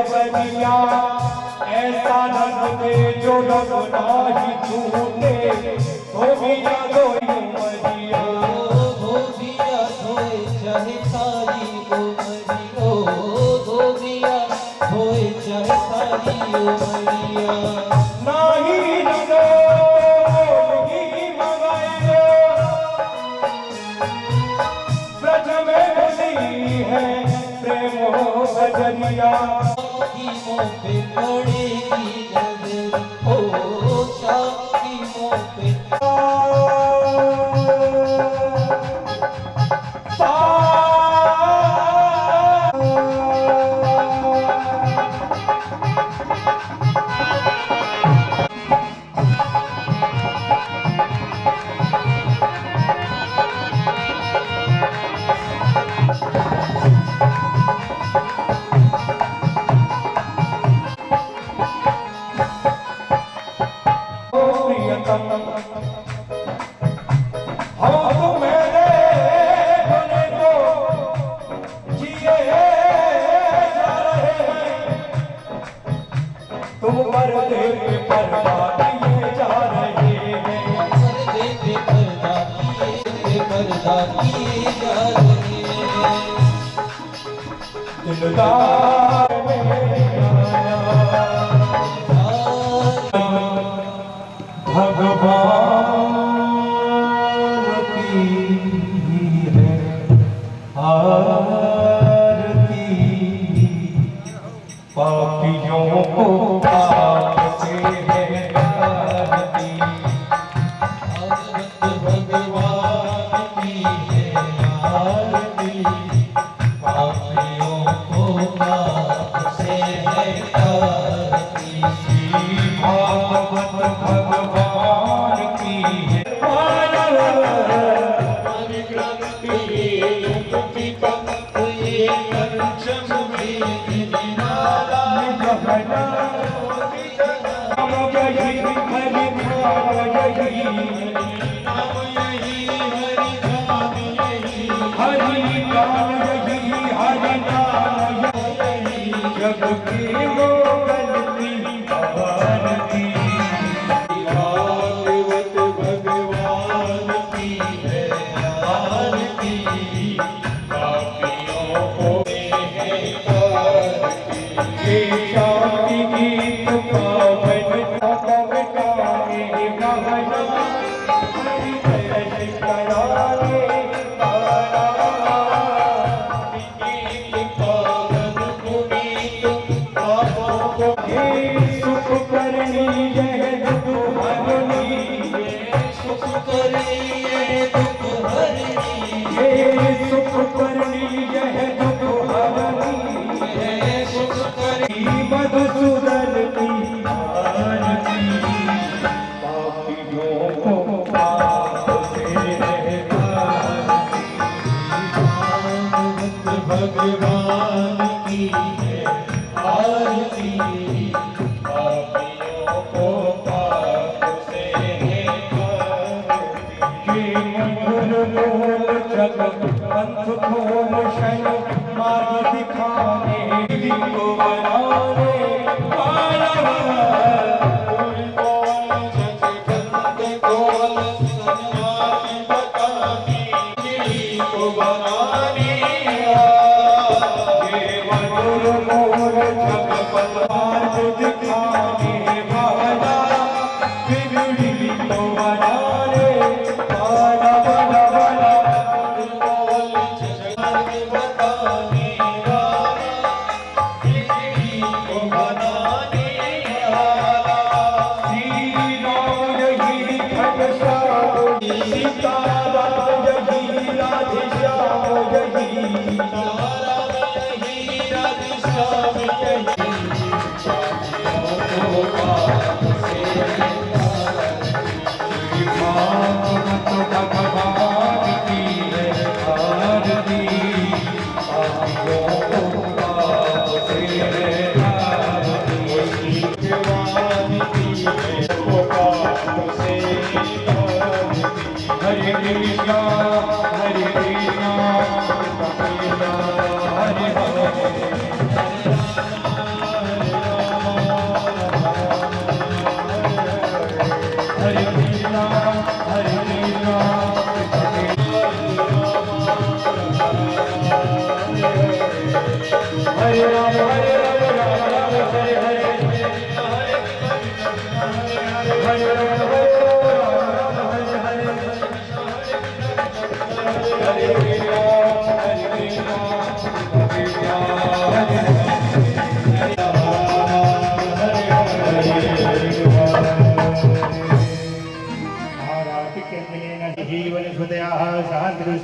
सवरिया ऐसा रंग दे जो रंग नाही छूटे धोबिया धोई उमरिया धोबिया धोए चाहे सारी उमरिया धोबिया धोए चाहे सारी उमरिया नाही रंगो नहीं मंगाइयो ब्रज में बनी है प्रेम बजरिया की मोह पे पड़ेगी नजर ओ की मोह पे तुम पर्दे पे पर्दा किए जा रहे हैं पर्दे पे पर्दा किए जा रहे हैं दिलदार में आया भगवान की है आरती पापियों को पाप से है आरती भगवान की है आरती पापियों को पाप से है आरती भागवत भगवान की है जग की वो गलती आरती भागवत भगवान की है आरती पापियों को है आरती शांति गीत पावन गाने गाना हरि जय कराने सुख करनी यह दुख हरनी सुख करे दुख हरनी सुख करनी यह दुख हरनी सुख करे मधुसूदन की आरती पापियों को पाप से भगवान की है आरती पापियों को पाप से है के मधुर बोल जगत पंथ खोल शन मार्ग दिखाने को बनाने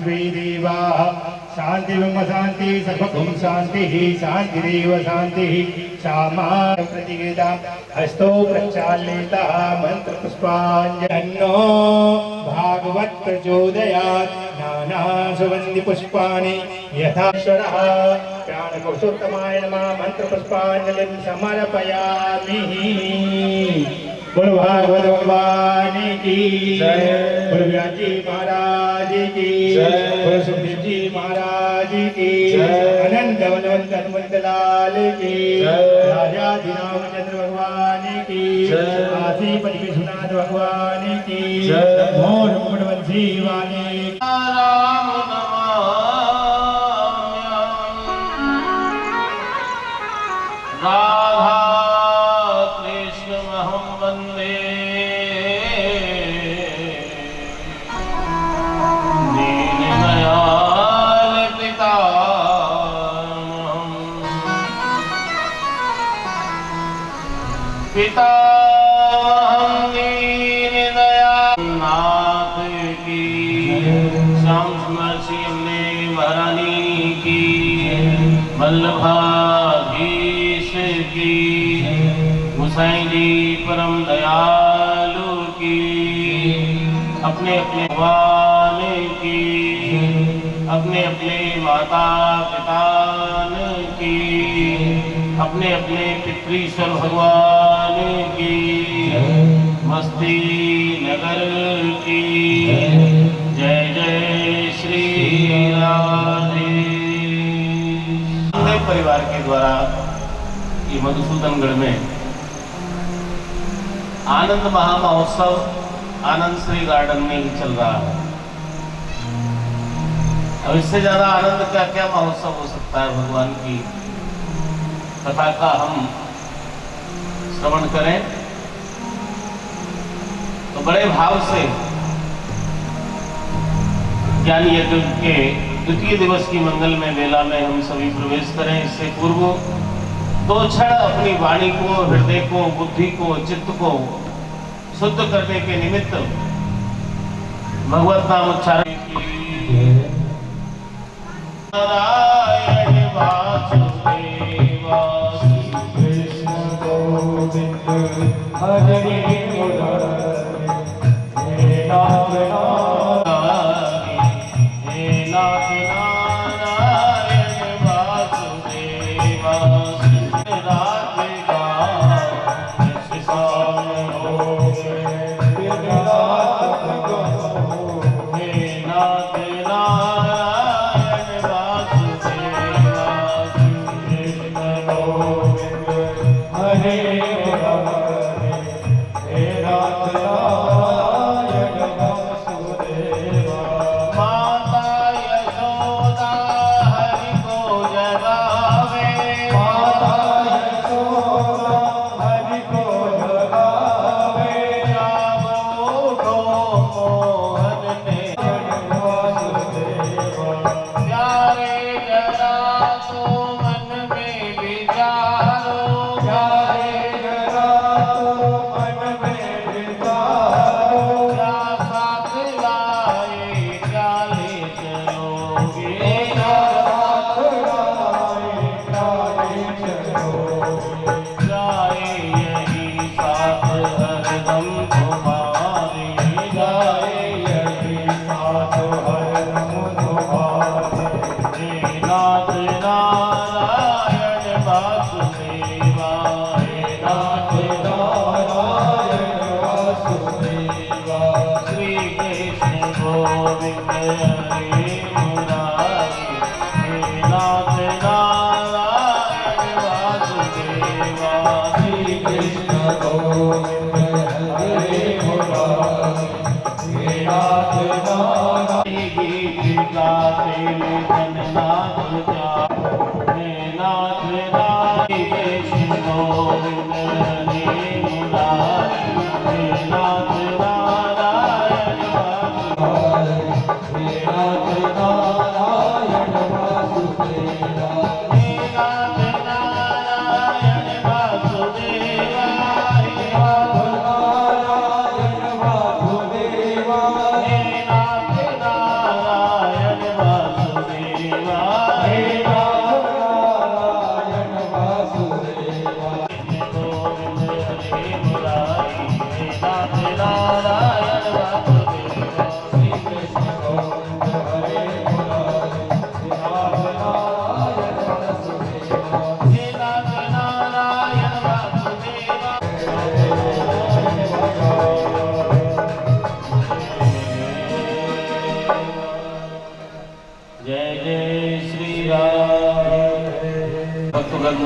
स्वी देवाः शान्ति ब्रह्म शान्ति सर्वगुण शान्तिः शान्तिरेव शान्तिः श्यामा प्रतिवेदा हस्तो प्रचाल्येतः मन्त्रपुष्पाञ्जन्नो भागवत् प्रचोदयात् नाना सुगन्धि पुष्पाणि यथाक्षरः प्राणपुरुषोत्तमाय नमः मंत्रपुष्पाञ्जलिं समर्पयामि। बोलो भागवत भगवान की जय, बोलो व्यास जी महाराज की जय, बोलो सुखदेव जी महाराज की जय, अनंत बलवंत हनुमंत लाल की जय, राजा रामचंद्र भगवान की जय, काशीपति विश्वनाथ भगवान की जय, मोर मुकुटवंशी वाले राम राधा कृष्णमहं वन्दे दीनदयाल पितामहं दीनदयाल नाथ की श्याम सुंदर ने महारानी की वल्लभाधीश की गोसाई जी परम दयालु की अपने अपने भगवान की अपने अपने माता पिता की अपने अपने पितृश्वर भगवान की मस्ती नगर की जय जय श्री राधे। परिवार के द्वारा ये मधुसूदनगढ़ में आनंद महामहोत्सव आनंद श्री गार्डन में ही चल रहा है। अब इससे ज्यादा आनंद का क्या महोत्सव हो सकता है। भगवान की कथा का हम श्रवण करें तो बड़े भाव से ज्ञान यज्ञ के द्वितीय दिवस की मंगलमय वेला में हम सभी प्रवेश करें। इससे पूर्व दो क्षण अपनी वाणी को, हृदय को, बुद्धि को, चित्त को शुद्ध करने के निमित्त भगवत नाम उच्चारण की नारायण वासुदेवा कृष्ण गोविंद हरि मुरारी नाथ हे नाथ नारायण वासुदेवा राधे नाथ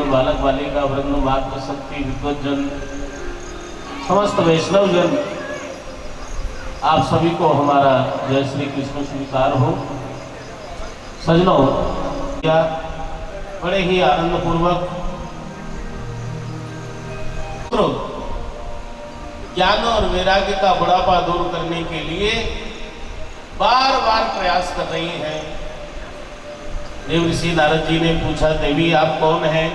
बालक बालिका वृंद, मातृ शक्ति, विद्वज्जन, समस्त वैष्णव जन, आप सभी को हमारा जय श्री कृष्ण स्वीकार हो। सजनों, क्या बड़े ही आनंद पूर्वक ज्ञान और वैराग्य का बुढ़ापा दूर करने के लिए बार बार प्रयास कर रही हैं। देव ऋषि नारद जी ने पूछा, देवी आप कौन हैं?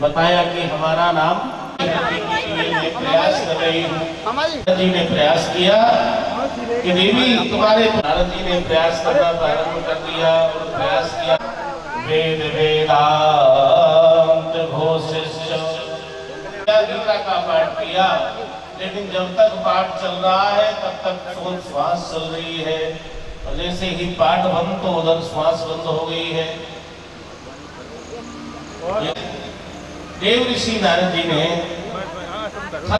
बताया कि हमारा नाम मैं प्रयास कर रही हूँ। नारद जी ने प्रयास किया कि देवी तुम्हारे, नारद जी ने प्रयास करना प्रारंभ कर दिया और प्रयास किया। वेद वेदांत घोषिष्य गीता का पाठ किया, लेकिन जब तक पाठ चल रहा है तब तक श्वास चल रही है, और जैसे ही पाठ बंद तो उधर श्वास बंद हो गई है। देव ऋषि नारद जी ने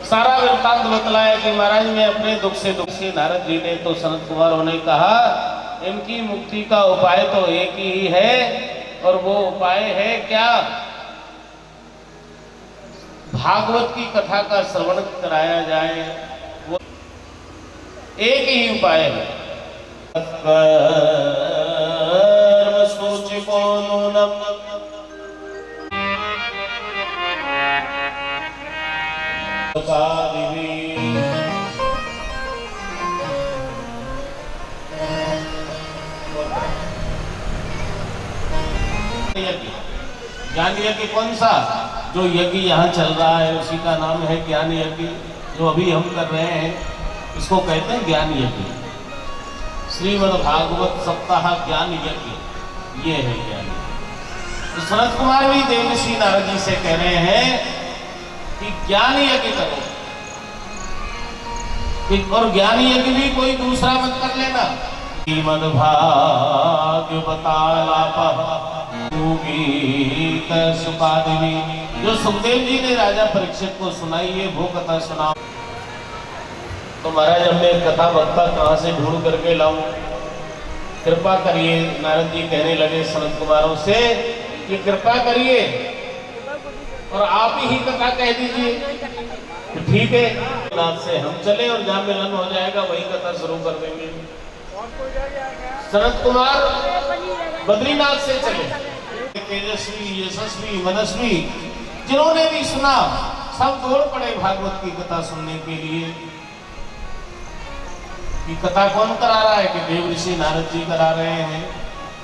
सारा वृत्तांत बतलाया कि महाराज मैं अपने दुख से नारद जी ने तो सनत कुमार ने कहा, इनकी मुक्ति का उपाय तो एक ही है, और वो उपाय है क्या? भागवत की कथा का श्रवण कराया जाए, वो एक ही उपाय है। सोच को नूनम ज्ञान यज्ञ कौन सा? जो यज्ञ यहाँ चल रहा है उसी का नाम है ज्ञान यज्ञ। जो अभी हम कर रहे हैं इसको कहते हैं ज्ञान यज्ञ। श्रीमद् भागवत सप्ताह ज्ञान यज्ञ, ये है ज्ञान। तो सनत कुमार भी देव ऋषि नारद जी से कह रहे हैं कि ज्ञान यज्ञ करो, और ज्ञान यज्ञ भी कोई दूसरा मत कर लेना। श्रीमद् भागवतालापः सुकादेवी, जो सुखदेव जी ने राजा परीक्षित को सुनाई है वो कथा सुना। तो महाराज अब मैं कथा वक्ता कहाँ से ढूंढ करके लाऊं? कृपा करिए। नारद जी कहने लगे सनत कुमारों से कि कृपा करिए और आप ही कथा कह दीजिए। तो ठीक है, नाथ से हम चले और जहाँ मिलन हो जाएगा वही कथा शुरू कर देंगे। सनत कुमार बद्रीनाथ से चले। तेजस्वी, यशस्वी, मनस्वी जिन्होंने भी सुना सब दौड़ पड़े भागवत की कथा सुनने के लिए। कि कथा कौन करा रहा है? कि देव ऋषि नारद जी करा रहे हैं,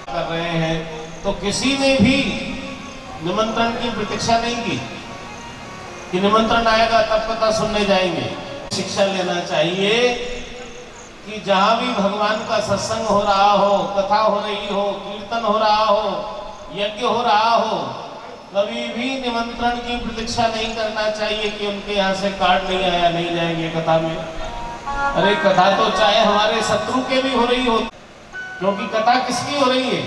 कर रहे हैं। तो किसी ने भी निमंत्रण की प्रतीक्षा नहीं की कि निमंत्रण आएगा तब कथा सुनने जाएंगे। शिक्षा लेना चाहिए कि जहां भी भगवान का सत्संग हो रहा हो, कथा हो रही हो, कीर्तन हो रहा हो, यज्ञ हो रहा हो, कभी भी निमंत्रण की प्रतीक्षा नहीं करना चाहिए कि उनके यहाँ से कार्ड नहीं आया, नहीं जाएंगे कथा में। अरे कथा तो चाहे हमारे शत्रु के भी हो रही हो, क्योंकि कथा किसकी हो रही है?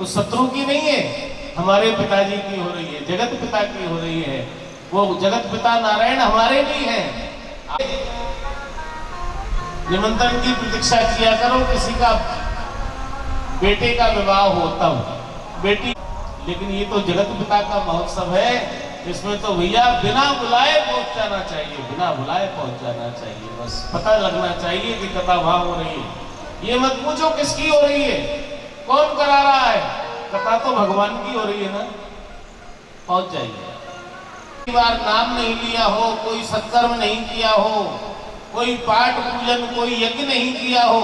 उस शत्रु की नहीं है, हमारे पिताजी की हो रही है, जगत पिता की हो रही है। वो जगत पिता नारायण हमारे भी हैं। निमंत्रण की प्रतीक्षा किया करो। किसी का बेटे का विवाह हो तब बेटी, लेकिन ये तो जगत पिता का महोत्सव है, इसमें तो भैया बिना बुलाए पहुंच जाना चाहिए, बिना बुलाए पहुंच जाना चाहिए। बस पता लगना चाहिए कि कथा वहां हो रही है। ये मत पूछो किसकी हो रही है, कौन करा रहा है, कथा तो भगवान की हो रही है ना, पहुंच जाइए। बार नाम नहीं लिया हो, कोई सत्कर्म नहीं किया हो, कोई पाठ पूजन, कोई यज्ञ नहीं किया हो,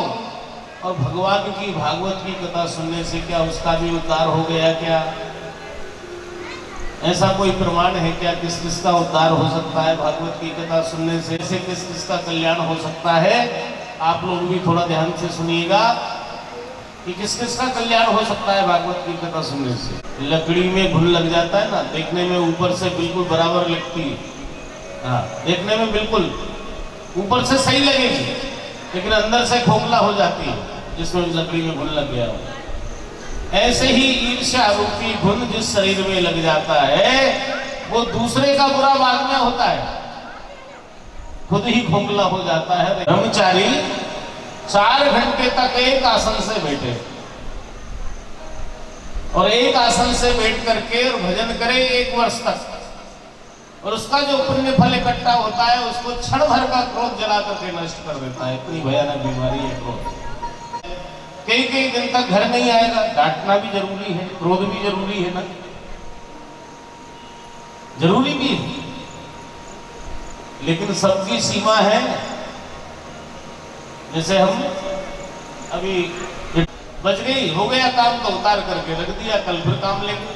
और भगवान की भागवत की कथा सुनने से क्या उसका भी उद्धार हो गया क्या? ऐसा कोई प्रमाण है क्या? किस किस का उद्धार हो सकता है भागवत की कथा सुनने से? ऐसे किस किस का कल्याण हो सकता है? आप लोग भी थोड़ा ध्यान से सुनिएगा कि किस किस का कल्याण हो सकता है भागवत की कथा सुनने से। लकड़ी में घुन लग जाता है ना, देखने में ऊपर से बिल्कुल बराबर लगती है, हाँ देखने में बिल्कुल ऊपर से सही लगेगी, लेकिन अंदर से खोखला हो जाती है जिसमें लकड़ी में घुन लग गया हो। ऐसे ही ईर्ष्या रूपी घुन जिस शरीर में लग जाता है वो दूसरे का बुरा बाद में होता है, खुद ही खोखला हो जाता है। ब्रह्मचारी 4 घंटे तक एक आसन से बैठे, और एक आसन से बैठ करके और भजन करे 1 वर्ष तक, और उसका जो पुण्य फल इकट्ठा होता है उसको क्षण भर का क्रोध जला करके नष्ट कर देता है। इतनी भयानक बीमारी है क्रोध। कई दिन तक घर नहीं आएगा। डांटना भी जरूरी है, क्रोध भी जरूरी है ना, जरूरी भी है, लेकिन सबकी सीमा है। जैसे हम अभी बज गई, हो गया काम तो उतार करके रख दिया, कल फिर काम लेंगे,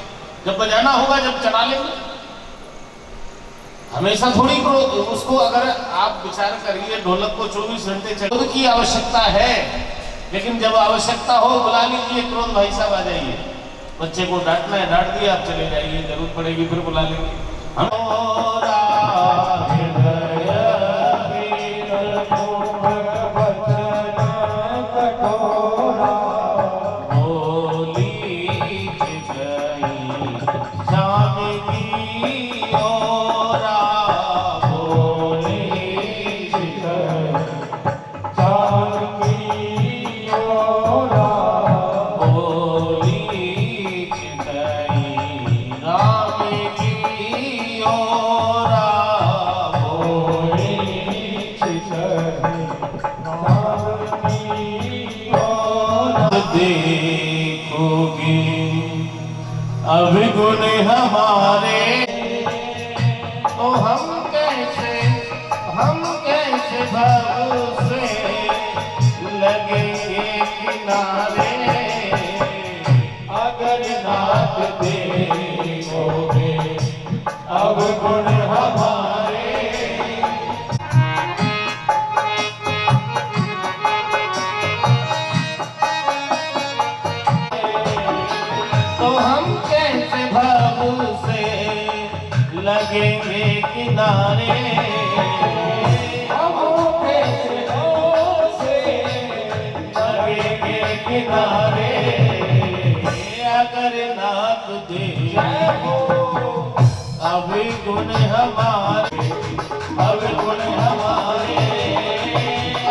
जब बजाना होगा जब चला लेंगे। हमेशा थोड़ी क्रोध। उसको अगर आप विचार करिए, ढोलक को 24 घंटे क्रोध की आवश्यकता है, लेकिन जब आवश्यकता हो बुला लीजिए, क्रोध भाई साहब आ जाइए। बच्चे को डांटना है डांट दिया, आप चले जाइए, जरूरत पड़ेगी फिर बुला लेंगे हम। देखोगे अवगुण हमारे, तो हम कैसे भव से लगेंगे किनारे। अगर नाथ देखोगे अवगुण हमारे, तो हम कैसे भव से लगेंगे किनारे। हम कैसे भव से लगेंगे किनारे। अगर नाथ देखो अवगुण हमारे, अवगुण हमारे।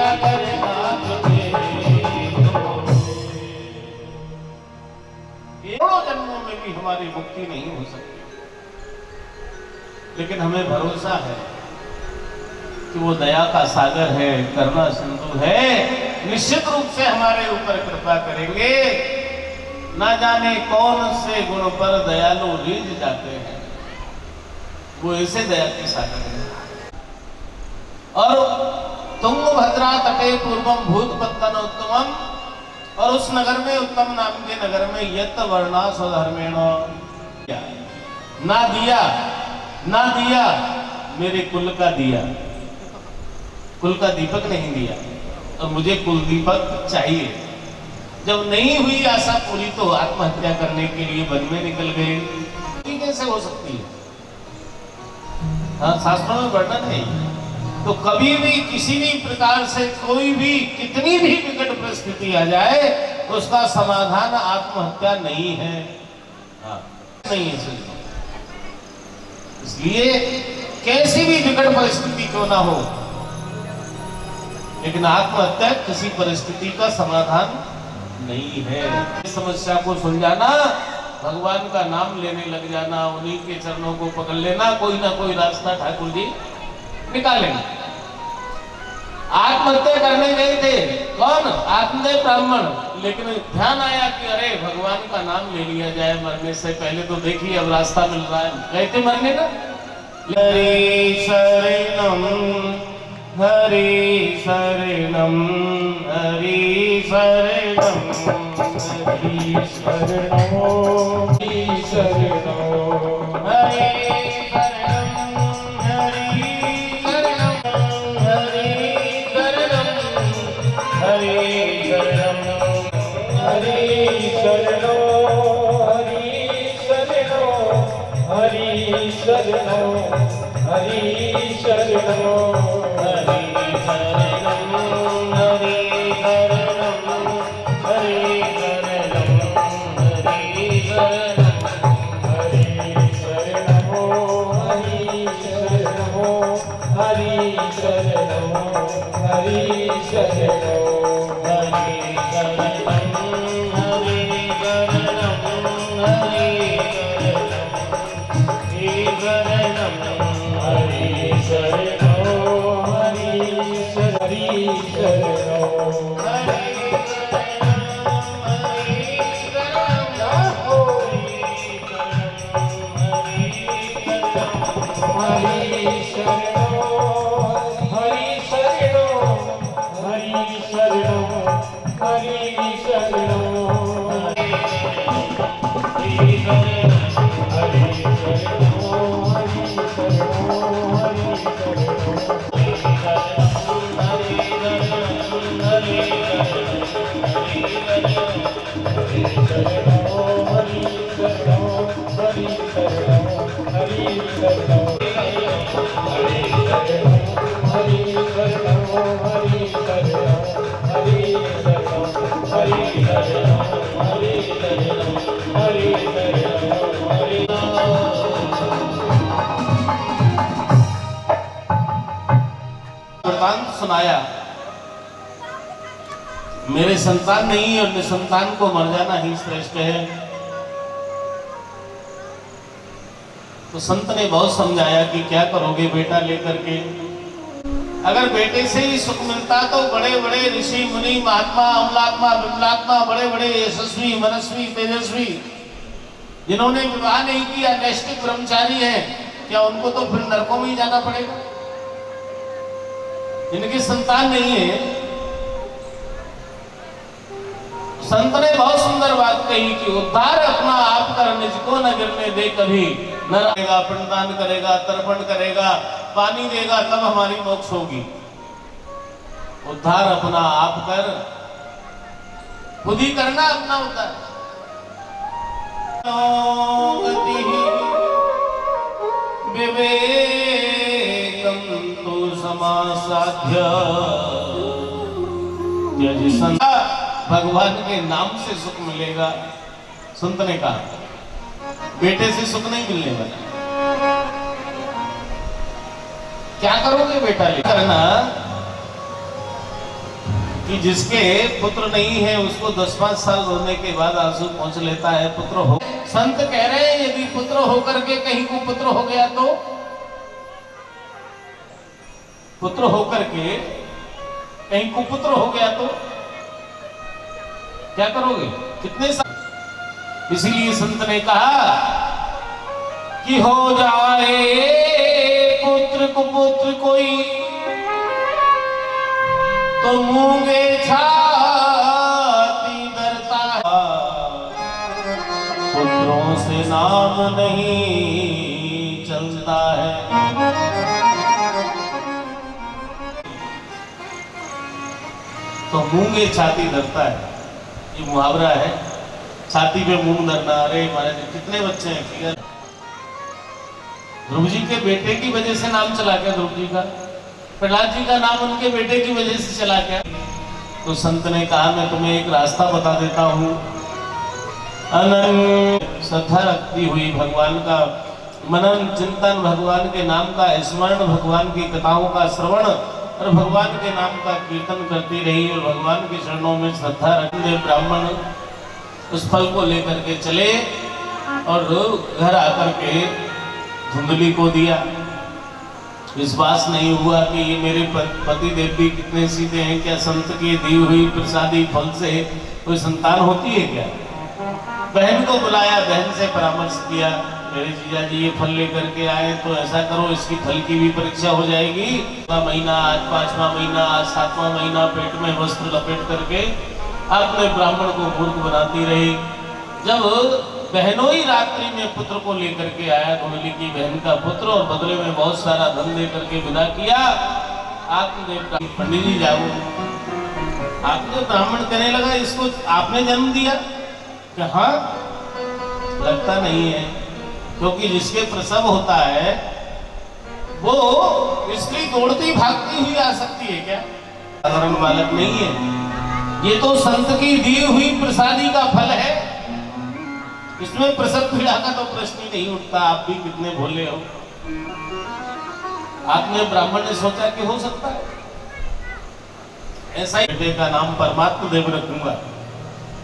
अगर नाथ जन्मों में भी हमारी मुक्ति नहीं हो सकती, लेकिन हमें भरोसा है कि वो दया का सागर है, करुणा सिंधु है, निश्चित रूप से हमारे ऊपर कृपा करेंगे। ना जाने कौन से गुण पर दयालु रीझ जाते हैं, वो ऐसे दया के सागर है। और तुंगभद्रा तटे पूर्वम भूतपत्तन उत्तमम, और उस नगर में, उत्तम नाम के नगर में, यत वर्णा स्वधर्मेण, ना दिया मेरे कुल का दिया, कुल का दीपक नहीं दिया, और मुझे कुल दीपक चाहिए। जब नहीं हुई आशा पूरी तो आत्महत्या करने के लिए वन में निकल गए। ये कैसे हो सकती है? हाँ, शास्त्रों में वर्णन है। तो कभी भी किसी भी प्रकार से कोई भी कितनी भी विकट परिस्थिति आ जाए, उसका समाधान आत्महत्या नहीं है। हाँ, नहीं है। इसलिए कैसी भी विकट परिस्थिति क्यों ना हो, लेकिन आत्महत्या किसी परिस्थिति का समाधान नहीं है। इस समस्या को सुलझाना, भगवान का नाम लेने लग जाना, उन्हीं के चरणों को पकड़ लेना, कोई ना कोई रास्ता ठाकुर जी निकालेंगे। आत्महत्या करने गए थे कौन? आत्मदेव ब्राह्मण, लेकिन ध्यान आया कि अरे भगवान का नाम ले लिया जाए मरने से पहले, तो देखिए अब रास्ता मिल रहा है। गए थे मरने का। हरि शरणम हरि शरणम हरि शरणम हरि शरणम हरि शरणम हरि वृतांत सुनाया, मेरे संतान नहीं और निसंतान को मर जाना ही श्रेष्ठ है। तो संत ने बहुत समझाया कि क्या करोगे बेटा लेकर के, अगर बेटे से ही सुख मिलता तो बड़े बड़े ऋषि मुनि महात्मा अमलात्मा विमलात्मा बड़े बड़े यशस्वी मनस्वी तेजस्वी जिन्होंने विवाह नहीं किया नैष्ठिक ब्रह्मचारी हैं, क्या उनको तो फिर नरकों में ही जाना पड़ेगा? जिनकी संतान नहीं है। संत ने बहुत सुंदर बात कही कि उद्धार अपना आप कर, निज को न गिरने दे कभी। न रहेगा, पिंडदान करेगा, तर्पण करेगा, पानी देगा, तब हमारी मोक्ष होगी। उद्धार अपना आप कर, खुद ही करना अपना उद्धार। विवेकम तो समासाध्य भगवान के नाम से सुख मिलेगा। संत ने कहा बेटे से सुख नहीं मिलने वाला। क्या करोगे बेटा ले करना कि जिसके पुत्र नहीं है उसको 10-5 साल रोने के बाद आंसू पहुंच लेता है पुत्र हो। संत कह रहे हैं यदि पुत्र होकर के कहीं को पुत्र हो गया तो, पुत्र होकर के कहीं कुपुत्र हो गया तो क्या करोगे? कितने साल? इसीलिए संत ने कहा कि हो जाए पुत्र कुपुत्र कोई तो मूंगे छाती डरता है, पुत्रों से नाम नहीं चलता है। तो मूंगे छाती डरता है, ये मुहावरा है। छाती पे मूंग धरना। अरे महाराज कितने बच्चे हैं? ध्रुव जी के बेटे की वजह से नाम चला क्या? ध्रुव जी का, प्रहलाद जी का नाम उनके बेटे की वजह से चला क्या? तो संत ने कहा मैं तुम्हें एक रास्ता बता देता हूँ। अनंत श्रद्धा रखती हुई भगवान का मनन चिंतन, भगवान के नाम का स्मरण, भगवान की कथाओं का श्रवण और भगवान के नाम का कीर्तन करती रही और भगवान के चरणों में श्रद्धा रखते ब्राह्मण उस फल को लेकर के चले और घर आकर के धुंधली को दिया। विश्वास नहीं हुआ कि ये मेरे पति देव भी कितने सीधे हैं, क्या संत की दी हुई प्रसादी फल से कोई संतान होती है क्या? बहन को बुलाया, बहन से परामर्श किया, मेरे जीजा जी ये फल लेकर के आए तो ऐसा करो इसकी फल की भी परीक्षा हो जाएगी। 5वां महीना, आज 5वां महीना, आज 7वां महीना पेट में वस्त्र लपेट करके अपने ब्राह्मण को मूर्ख बनाती रही। जब बहनों ही रात्रि में पुत्र को लेकर के आया, धुंधली की बहन का पुत्र, और बदले में बहुत सारा धन दे करके विदा किया। आपने पंडित जी जाओ, आपने ब्राह्मण कहने लगा इसको आपने जन्म दिया कि हाँ, लगता नहीं है, क्योंकि जिसके प्रसव होता है वो स्त्री दौड़ती भागती हुई आ सकती है क्या? साधारण बालक नहीं है। ये तो संत की दी हुई प्रसादी का फल है, इसमें प्रसव पीड़ा का तो प्रश्न ही नहीं उठता। आप भी कितने भोले हो। आपने ब्राह्मण ने सोचा कि हो सकता है ऐसा ही बेटे का नाम परमात्मा देव रखूंगा।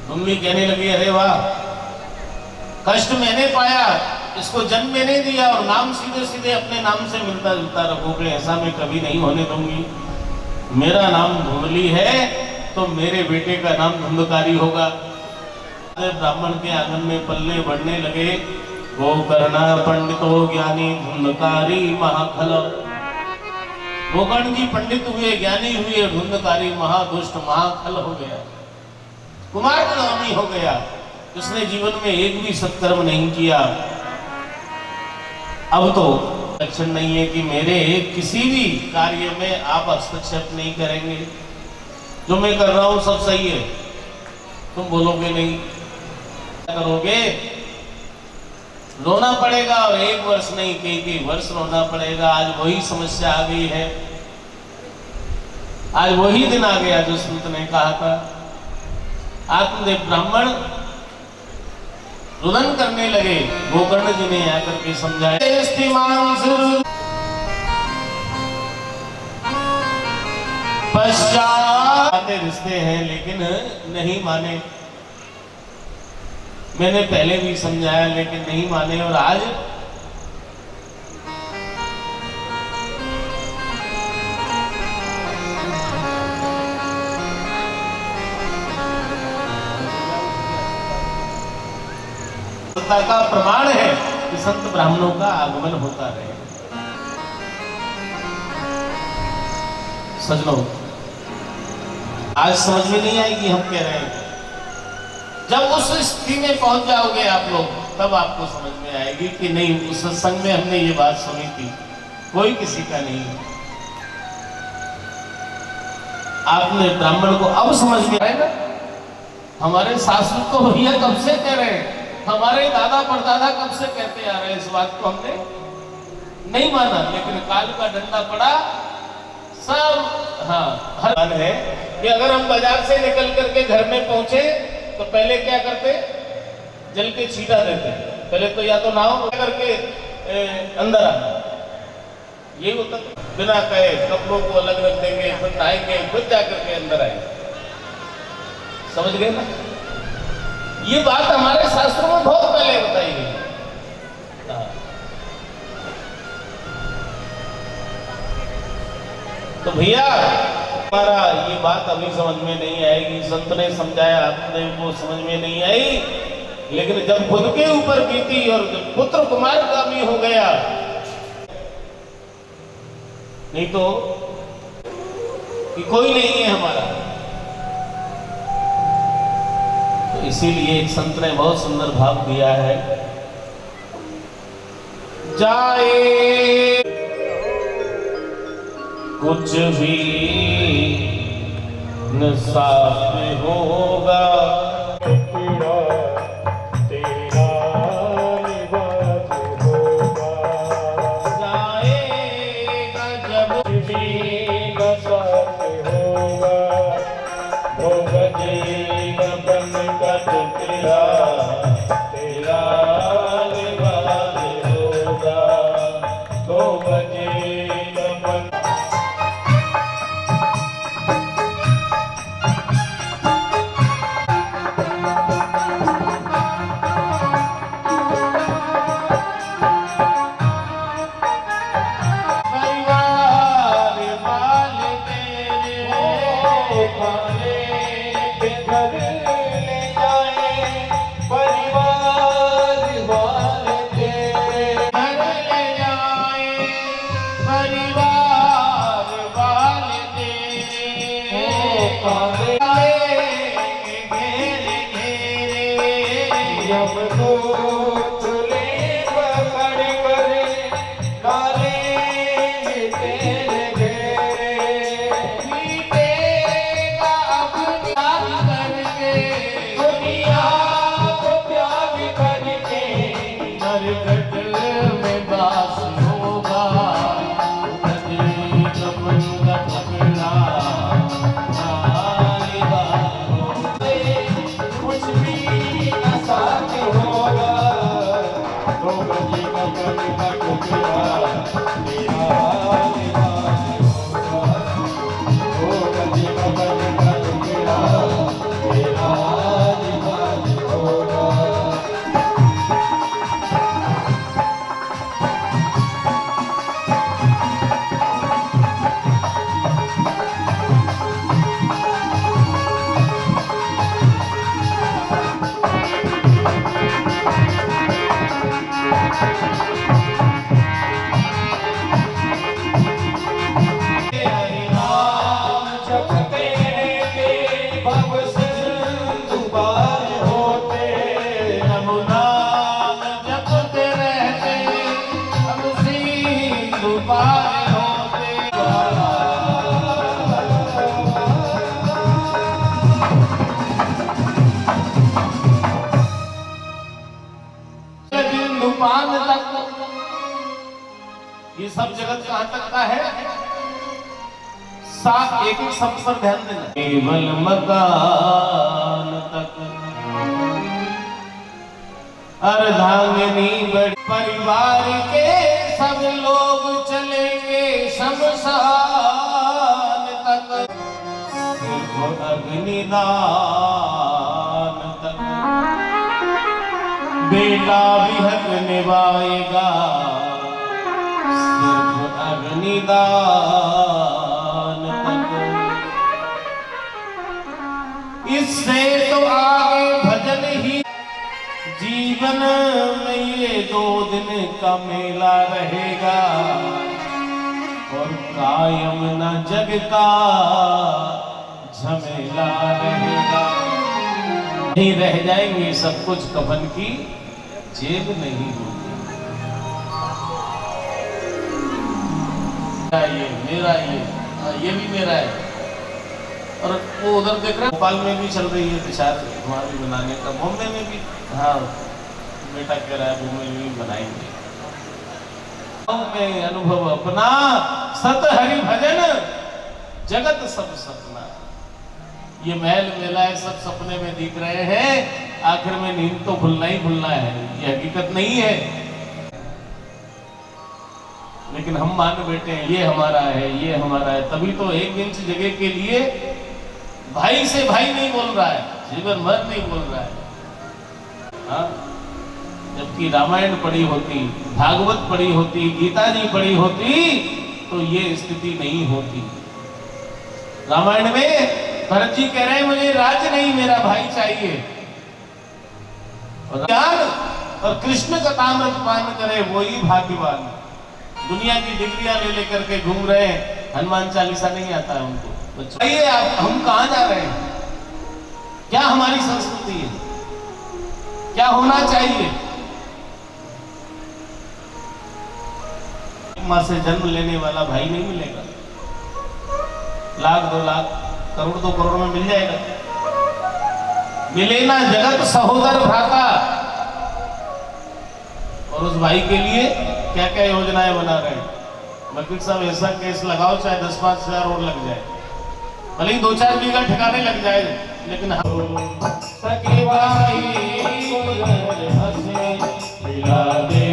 तुम भी कहने लगी अरे वाह, कष्ट मैंने पाया, इसको जन्म मैंने दिया और नाम सीधे सीधे अपने नाम से मिलता जुलता रखोगे, ऐसा मैं कभी नहीं होने दूंगी। मेरा नाम धुंधली है तो मेरे बेटे का नाम धुंधकारी होगा। ब्राह्मण के आंगन में पल्ले बढ़ने लगे, वो करना पंडितो ज्ञानी धुंधकारी महाखल। गोकर्ण जी पंडित हुए, ज्ञानी हुए, धुंधकारी महादुष्ट महाखल हो गया, कुमार गुलामी हो गया। उसने जीवन में एक भी सत्कर्म नहीं किया। अब तो लक्षण नहीं है कि मेरे किसी भी कार्य में आप हस्तक्षेप नहीं करेंगे, जो मैं कर रहा हूं सब सही है, तुम बोलोगे नहीं, क्या करोगे? रोना पड़ेगा, और 1 वर्ष नहीं कई वर्ष रोना पड़ेगा। आज वही समस्या आ गई है, आज वही दिन आ गया जो संत ने कहा था। आत्मदेव ब्राह्मण रुदन करने लगे, गोकर्ण जी ने आकर के समझाया, पश्चात रिश्ते हैं लेकिन नहीं माने। मैंने पहले भी समझाया लेकिन नहीं माने, और आज का प्रमाण है कि संत ब्राह्मणों का आगमन होता रहे। सजनों, आज समझ में नहीं आएगी हम कह रहे हैं। जब उस स्थिति में पहुंच जाओगे आप लोग, तब आपको समझ में आएगी कि नहीं, उस सत्संग में हमने ये बात सुनी थी, कोई किसी का नहीं। आपने ब्राह्मण को अब समझ में आएगा। हमारे शास्त्र तो भैया कब से कह रहे हैं, हमारे दादा परदादा कब से कहते आ रहे हैं, इस बात को हमने नहीं माना, लेकिन काल का डंडा पड़ा सब। हाँ, हर है कि अगर हम बाजार से निकल करके घर में पहुंचे तो पहले क्या करते, जल के छींटा देते। पहले तो या तो नाव करके अंदर आना, ये होता। बिना कहे कपड़ों को अलग रख देंगे, फिर नहाएंगे, फिर जाकर के अंदर आएंगे। समझ गए ना? ये बात हमारे शास्त्रों में बहुत पहले बताई गई। तो भैया हमारा ये बात अभी समझ में नहीं आएगी। संत ने समझाया, आपने वो समझ में नहीं आई, लेकिन जब खुद के ऊपर बीती और जब पुत्र कुमार गामी हो गया, नहीं तो कि कोई नहीं है हमारा। तो इसीलिए एक संत ने बहुत सुंदर भाव दिया है, जाए कुछ भी न साफ होगा, तेरा निवास होगा। जाएगा जब भी न साफ होगा, भोग जीवन बन का तेरा तेरा निवास होगा। भोग जीवन बन ये सब जगत कहां तक का है? सात एक एक शब्द पर ध्यान देना। केवल मकान तक अर्धांगिनी बड़ी, परिवार के सब लोग चलेंगे शमशान तक, सिर्फ अग्निदान तक बेटा भी हक निभाएगा, सिर्फ अग्निदान तक। इससे तो आगे भजन ही, जीवन में ये 2 दिन का मेला रहेगा और कायम न जग का झमेला रहेगा। नहीं रह जाएंगे सब कुछ, कफन की जेब नहीं होगी। ये मेरा, ये भी मेरा है। और वो उधर देख रहे हैं, भोपाल में भी चल रही है विचार हमारी बनाने का, बॉम्बे में भी। हाँ, बेटा कह रहा है बॉम्बे में भी बनाएंगे। में अनुभव अपना, सत हरि भजन जगत सब सपना। ये महल मेला है, सब सपने में दिख रहे हैं, आखिर में नींद तो भूलना ही भूलना है, ये हकीकत नहीं है। लेकिन हम मान बैठे हैं ये हमारा है, ये हमारा है। तभी तो 1 इंच जगह के लिए भाई से भाई नहीं बोल रहा है, जीवन भर नहीं बोल रहा है। हाँ? जबकि रामायण पढ़ी होती, भागवत पढ़ी होती, गीता जी पढ़ी होती तो ये स्थिति नहीं होती। रामायण में भरत जी कह रहे हैं मुझे राज्य नहीं, मेरा भाई चाहिए। और ज्ञान और कृष्ण का ताम्रत पान करे वही भाग्यवान। दुनिया की डिग्रियां ले लेकर के घूम रहे हैं, हनुमान चालीसा नहीं आता है उनको। बताइए आप, हम कहां जा रहे हैं? क्या हमारी संस्कृति है? क्या होना चाहिए? मां से जन्म लेने वाला भाई नहीं मिलेगा, 1 लाख 2 लाख करोड़ 2 करोड़ में मिल जाएगा। मिले ना जगत सहोदर भ्राता। और उस भाई के लिए क्या क्या योजनाएं बना रहे हैं। वकील साहब ऐसा केस लगाओ चाहे 10-5 हजार और लग जाए, भले ही 2-4 बीघा ठिकाने लग जाए, लेकिन सखी भाई हंसे पिला दे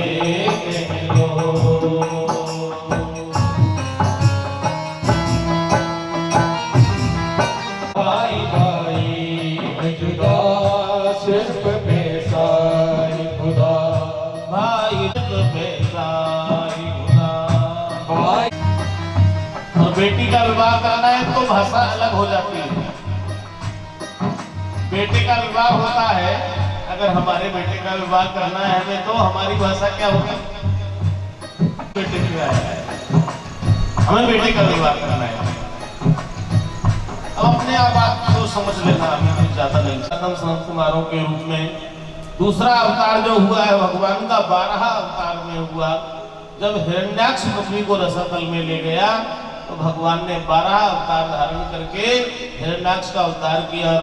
भाई भाई जुदा सिर्फ पैसा ही खुदा, भाई पैसा ही खुदा। भाई और बेटी का विवाह करना है तो भाषा अलग हो जाती है। बेटे का विवाह होता है, अगर हमारे बेटे का विवाह करना है हमें, तो हमारी भाषा क्या होगी? बेटे की विवाह है, हमें बेटे का विवाह करना है। अब अपने आप को समझ लेना, अभी कुछ ज्यादा नहीं। खत्म संत कुमारों के रूप में दूसरा अवतार जो हुआ है भगवान का 12 अवतार में हुआ। जब हिरण्याक्ष पृथ्वी को रसातल में ले गया तो भगवान ने 12 अवतार धारण करके हिरण्याक्ष का उद्धार किया।